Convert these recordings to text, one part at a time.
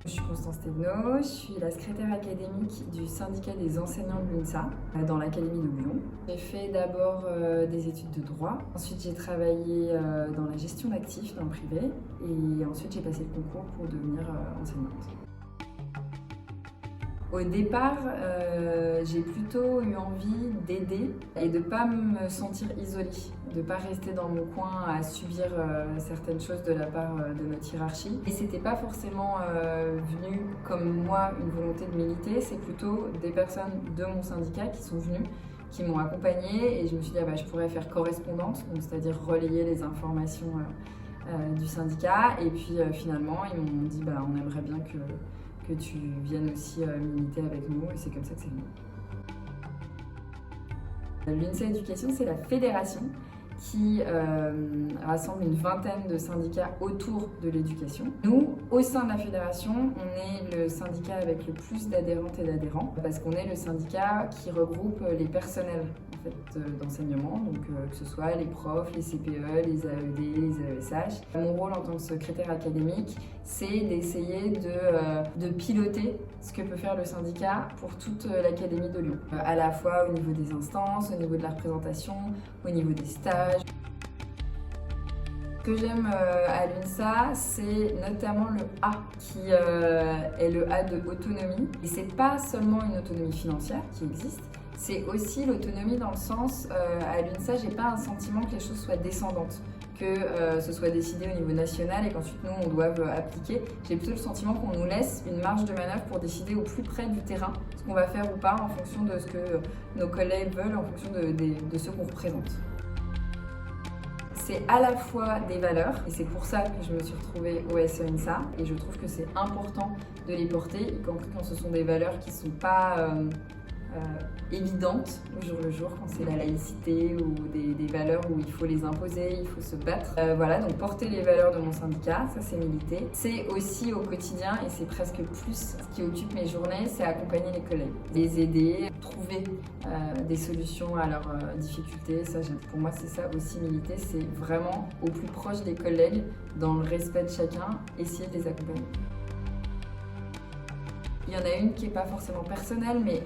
Je suis Constance Thévenot, je suis la secrétaire académique du syndicat des enseignants de l'UNSA dans l'Académie de Lyon. J'ai fait d'abord des études de droit, ensuite j'ai travaillé dans la gestion d'actifs dans le privé et ensuite j'ai passé le concours pour devenir enseignante. Au départ, j'ai plutôt eu envie d'aider et de ne pas me sentir isolée, de ne pas rester dans mon coin à subir certaines choses de la part de notre hiérarchie. Et c'était pas forcément venu comme moi une volonté de militer, c'est plutôt des personnes de mon syndicat qui sont venues, qui m'ont accompagnée et je me suis dit je pourrais faire correspondante, c'est-à-dire relayer les informations du syndicat. Et puis finalement, ils m'ont dit on aimerait bien que tu viennes aussi militer avec nous, et c'est comme ça que c'est venu. L'UNSA Éducation, c'est la fédération qui rassemble une vingtaine de syndicats autour de l'éducation. Nous, au sein de la fédération, on est le syndicat avec le plus d'adhérentes et d'adhérents, parce qu'on est le syndicat qui regroupe les personnels d'enseignement, donc que ce soit les profs, les CPE, les AED, les AESH. Mon rôle en tant que secrétaire académique, c'est d'essayer de piloter ce que peut faire le syndicat pour toute l'Académie de Lyon, à la fois au niveau des instances, au niveau de la représentation, au niveau des stages. Ce que j'aime à l'UNSA, c'est notamment le A, qui est le A de autonomie. Et c'est pas seulement une autonomie financière qui existe, c'est aussi l'autonomie dans le sens, à l'UNSA, j'ai pas un sentiment que les choses soient descendantes, que ce soit décidé au niveau national et qu'ensuite nous on doive appliquer. J'ai plutôt le sentiment qu'on nous laisse une marge de manœuvre pour décider au plus près du terrain ce qu'on va faire ou pas en fonction de ce que nos collègues veulent, en fonction de ceux qu'on représente. C'est à la fois des valeurs, et c'est pour ça que je me suis retrouvée au SENSA, et je trouve que c'est important de les porter, y compris quand ce sont des valeurs qui ne sont pas évidentes au jour le jour, quand c'est la laïcité ou des valeurs où il faut les imposer, il faut se battre. Voilà, donc porter les valeurs de mon syndicat, ça c'est militer. C'est aussi au quotidien, et c'est presque plus ce qui occupe mes journées, c'est accompagner les collègues, les aider, trouver des solutions à leurs difficultés. Ça, pour moi, c'est ça aussi militer, c'est vraiment au plus proche des collègues, dans le respect de chacun, essayer de les accompagner. Il y en a une qui n'est pas forcément personnelle, mais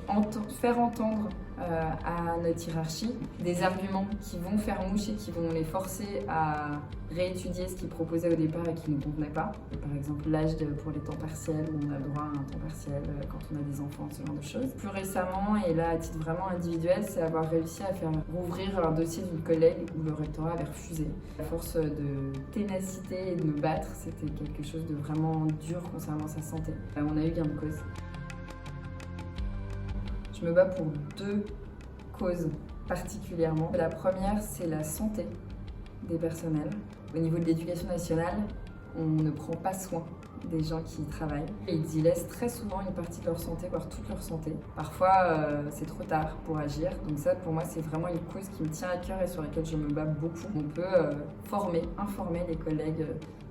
faire entendre à notre hiérarchie des arguments qui vont faire mouche et qui vont les forcer à réétudier ce qu'ils proposaient au départ et qui ne nous convenait pas. Par exemple, l'âge pour les temps partiels, où on a le droit à un temps partiel quand on a des enfants, ce genre de choses. Plus récemment, et là à titre vraiment individuel, c'est avoir réussi à faire rouvrir un dossier d'une collègue où le rectorat avait refusé. À force de ténacité et de me battre, c'était quelque chose de vraiment dur concernant sa santé. On a eu gain de cause. Je me bats pour deux causes particulièrement. La première, c'est la santé des personnels. Au niveau de l'éducation nationale, on ne prend pas soin des gens qui y travaillent. Ils y laissent très souvent une partie de leur santé, voire toute leur santé. Parfois, c'est trop tard pour agir. Donc ça, pour moi, c'est vraiment une cause qui me tient à cœur et sur laquelle je me bats beaucoup. On peut informer les collègues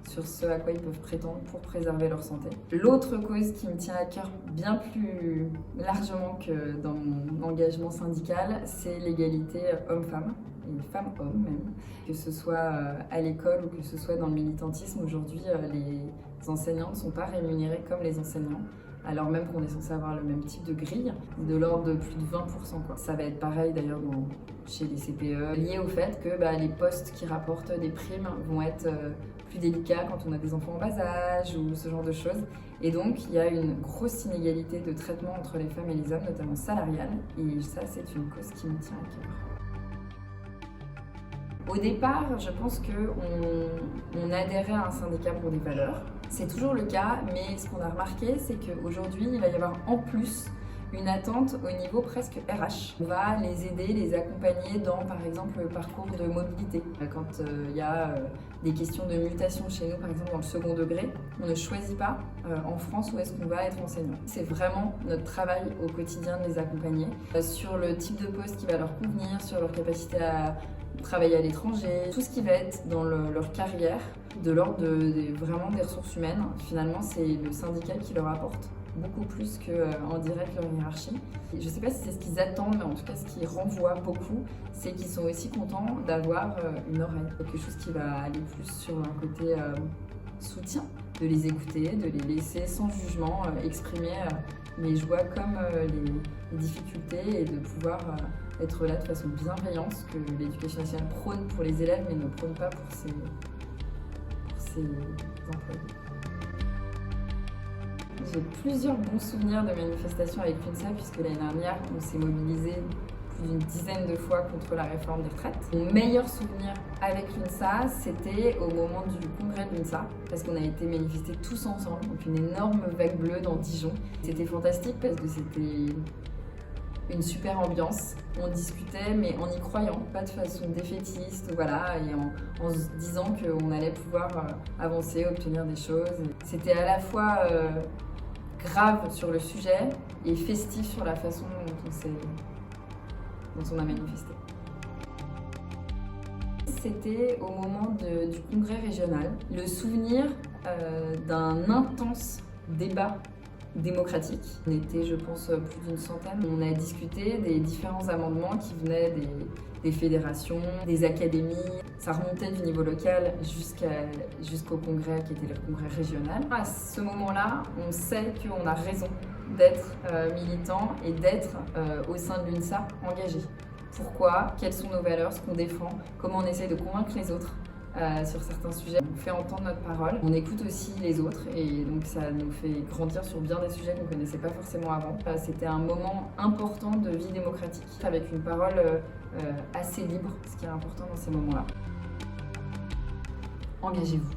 sur ce à quoi ils peuvent prétendre pour préserver leur santé. L'autre cause qui me tient à cœur bien plus largement que dans mon engagement syndical, c'est l'égalité homme-femme, et femmes-hommes même. Que ce soit à l'école ou que ce soit dans le militantisme, aujourd'hui, les enseignants ne sont pas rémunérés comme les enseignants, alors même qu'on est censé avoir le même type de grille, de l'ordre de plus de 20%. Ça va être pareil d'ailleurs chez les CPE, lié au fait que les postes qui rapportent des primes vont être plus délicats quand on a des enfants en bas âge ou ce genre de choses. Et donc il y a une grosse inégalité de traitement entre les femmes et les hommes, notamment salariale, et ça c'est une cause qui me tient à cœur. Au départ, je pense qu'on adhérait à un syndicat pour des valeurs. C'est toujours le cas, mais ce qu'on a remarqué, c'est qu'aujourd'hui, il va y avoir en plus une attente au niveau presque RH. On va les aider, les accompagner dans, par exemple, le parcours de mobilité. Quand il y a des questions de mutation chez nous, par exemple dans le second degré, on ne choisit pas en France où est-ce qu'on va être enseignant. C'est vraiment notre travail au quotidien de les accompagner sur le type de poste qui va leur convenir, sur leur capacité à travailler à l'étranger, tout ce qui va être dans leur carrière, de l'ordre vraiment des ressources humaines. Finalement, c'est le syndicat qui leur apporte beaucoup plus qu'en direct leur hiérarchie. Et je ne sais pas si c'est ce qu'ils attendent, mais en tout cas ce qu'ils renvoient beaucoup, c'est qu'ils sont aussi contents d'avoir une oreille, quelque chose qui va aller plus sur un côté soutien de les écouter, de les laisser sans jugement exprimer les joies comme les difficultés et de pouvoir être là de façon bienveillante, ce que l'éducation nationale prône pour les élèves mais ne prône pas pour ses employés. J'ai plusieurs bons souvenirs de manifestations avec l'UNSA puisque l'année dernière on s'est mobilisé plus d'une dizaine de fois contre la réforme des retraites. Mon meilleur souvenir avec l'UNSA, c'était au moment du congrès de l'UNSA, parce qu'on a été manifester tous ensemble, donc une énorme vague bleue dans Dijon. C'était fantastique parce que c'était une super ambiance. On discutait, mais en y croyant, pas de façon défaitiste, voilà, et en se disant qu'on allait pouvoir avancer, obtenir des choses. C'était à la fois grave sur le sujet et festif sur la façon dont on a manifesté. C'était au moment du congrès régional, le souvenir d'un intense débat démocratique. On était, je pense, plus d'une centaine. On a discuté des différents amendements qui venaient des fédérations, des académies. Ça remontait du niveau local jusqu'au congrès qui était le congrès régional. À ce moment-là, on sait qu'on a raison d'être militant et d'être au sein de l'UNSA engagé. Pourquoi? Quelles sont nos valeurs, ce qu'on défend, comment on essaye de convaincre les autres sur certains sujets. On fait entendre notre parole, on écoute aussi les autres et donc ça nous fait grandir sur bien des sujets qu'on ne connaissait pas forcément avant. C'était un moment important de vie démocratique avec une parole assez libre, ce qui est important dans ces moments-là. Engagez-vous.